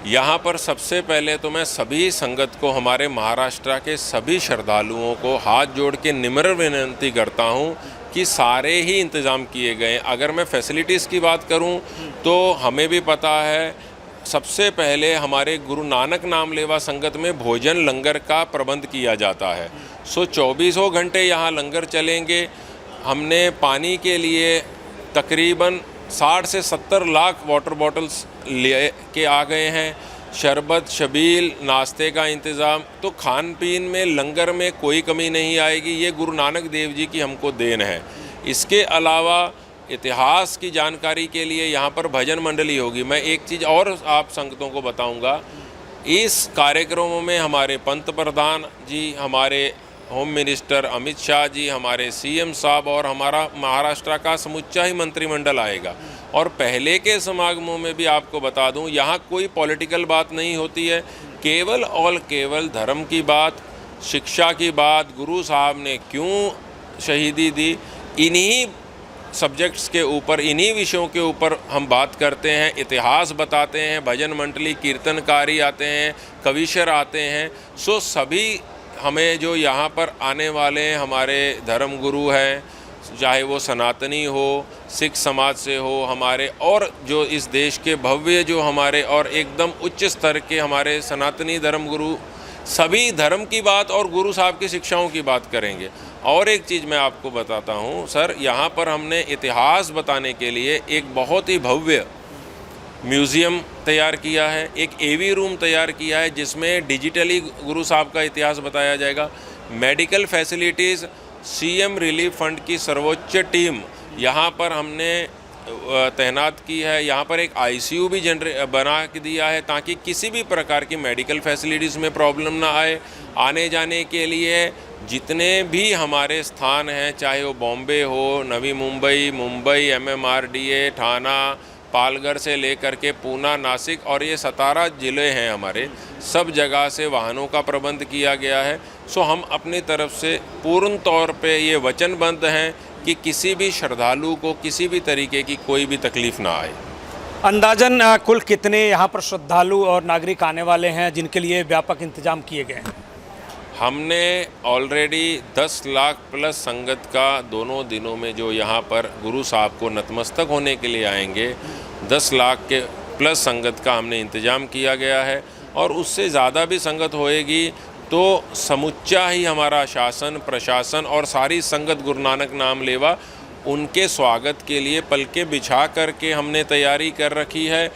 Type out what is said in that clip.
यहाँ पर सबसे पहले तो मैं सभी संगत को, हमारे महाराष्ट्र के सभी श्रद्धालुओं को हाथ जोड़ के निम्र विनती करता हूँ कि सारे ही इंतज़ाम किए गए। अगर मैं फैसिलिटीज़ की बात करूँ तो हमें भी पता है, सबसे पहले हमारे गुरु नानक नाम लेवा संगत में भोजन लंगर का प्रबंध किया जाता है। 24 घंटे यहाँ लंगर चलेंगे। हमने पानी के लिए तकरीबन 60 से 70 लाख वाटर बॉटल्स ले के आ गए हैं। शरबत, शबील, नाश्ते का इंतज़ाम, तो खान पीन में, लंगर में कोई कमी नहीं आएगी। ये गुरु नानक देव जी की हमको देन है। इसके अलावा इतिहास की जानकारी के लिए यहाँ पर भजन मंडली होगी। मैं एक चीज़ और आप संगतों को बताऊँगा, इस कार्यक्रमों में हमारे पंत प्रधान जी, हमारे होम मिनिस्टर अमित शाह जी, हमारे सीएम साहब और हमारा महाराष्ट्र का समुच्चा ही मंत्रिमंडल आएगा। और पहले के समागमों में भी आपको बता दूं, यहाँ कोई पॉलिटिकल बात नहीं होती है, केवल और केवल धर्म की बात, शिक्षा की बात, गुरु साहब ने क्यों शहीदी दी, इन्हीं सब्जेक्ट्स के ऊपर, इन्हीं विषयों के ऊपर हम बात करते हैं, इतिहास बताते हैं। भजन मंडली, कीर्तनकारी आते हैं, कविशर आते हैं। सो सभी हमें जो यहाँ पर आने वाले हमारे धर्म गुरु हैं, चाहे वो सनातनी हो, सिख समाज से हो, हमारे और जो इस देश के भव्य जो हमारे और एकदम उच्च स्तर के हमारे सनातनी धर्म गुरु, सभी धर्म की बात और गुरु साहब की शिक्षाओं की बात करेंगे। और एक चीज़ मैं आपको बताता हूँ सर, यहाँ पर हमने इतिहास बताने के लिए एक बहुत ही भव्य म्यूज़ियम तैयार किया है, एक एवी रूम तैयार किया है जिसमें डिजिटली गुरु साहब का इतिहास बताया जाएगा। Medical facilities, CM relief fund की सर्वोच्च टीम यहाँ पर हमने तैनात की है। यहाँ पर एक आईसीयू भी बना के दिया है ताकि किसी भी प्रकार की मेडिकल फैसिलिटीज़ में प्रॉब्लम ना आए। आने जाने के लिए जितने भी हमारे स्थान हैं, चाहे वो बॉम्बे हो, नवी मुंबई, मुंबई, MMRDA, ठाणा, पालघर से लेकर के पूना, नासिक और ये 17 ज़िले हैं हमारे, सब जगह से वाहनों का प्रबंध किया गया है। सो हम अपनी तरफ से पूर्ण तौर पे ये वचनबद्ध हैं कि किसी भी श्रद्धालु को किसी भी तरीके की कोई भी तकलीफ़ ना आए। अंदाजन कुल कितने यहाँ पर श्रद्धालु और नागरिक आने वाले हैं जिनके लिए व्यापक इंतजाम किए गए हैं? हमने ऑलरेडी 10 लाख प्लस संगत का दोनों दिनों में जो यहाँ पर गुरु साहब को नतमस्तक होने के लिए आएंगे, 10 लाख के प्लस संगत का हमने इंतज़ाम किया गया है। और उससे ज़्यादा भी संगत होएगी तो समुच्चा ही हमारा शासन, प्रशासन और सारी संगत गुरु नानक नाम लेवा, उनके स्वागत के लिए पलके बिछा करके हमने तैयारी कर रखी है।